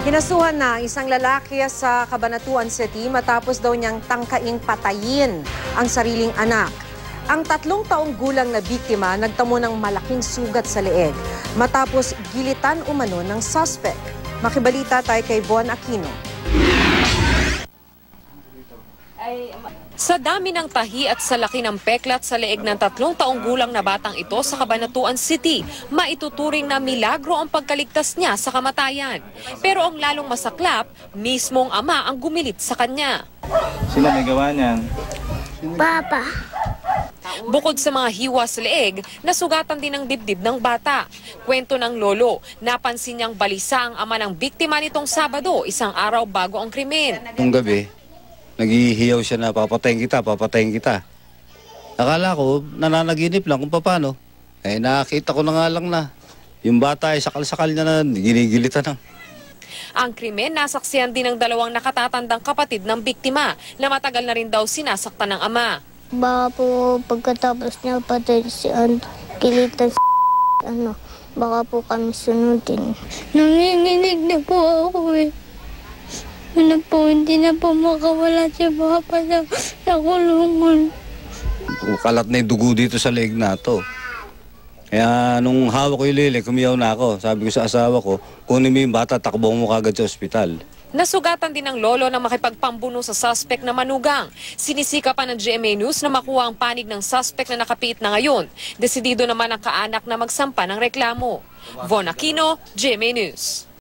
Kinasuhan na isang lalaki sa Cabanatuan City matapos daw niyang tangkaing patayin ang sariling anak. Ang 3 taong gulang na biktima nagtamo ng malaking sugat sa leeg matapos gilitan umano ng suspect. Makibalita tayo kay Von Aquino. Sa dami ng tahi at sa laki ng peklat sa leeg ng 3 taong gulang na batang ito sa Cabanatuan City, maituturing na milagro ang pagkaligtas niya sa kamatayan. Pero ang lalong masaklap, mismong ama ang gumilit sa kanya. Sino may gawa niyan? Papa. Bukod sa mga hiwa sa leeg, nasugatan din ang dibdib ng bata. Kwento ng lolo, napansin niyang balisa ang ama ng biktima nitong Sabado, isang araw bago ang krimen. Nung gabi, naghihiyaw siya na papatayin kita, papatayin kita. Akala ko, nananaginip lang kung paano. Nakita ko na nga lang na yung bata ay sakal-sakal niya na ginigilitan na. Ang krimen, nasaksihan din ng 2 nakatatandang kapatid ng biktima na matagal na rin daw sinasaktan ng ama. Baka po pagkatapos niya patay si kilitan baka po kami sunodin. Nanginginig na po ako eh. Hindi na po makawala si Papa sa kulungan. Kalat na yung dugo dito sa leeg na to. Kaya nung hawak ko yung lilig, kumiyaw na ako. Sabi ko sa asawa ko, kunin mo yung bata, takbo mo kagad sa ospital. Nasugatan din ng lolo na makipagpambuno sa suspect na manugang. Sinisika pa ng GMA News na makuha ang panig ng suspect na nakapiit na ngayon. Desidido naman ang kaanak na magsampa ng reklamo. Von Aquino, GMA News.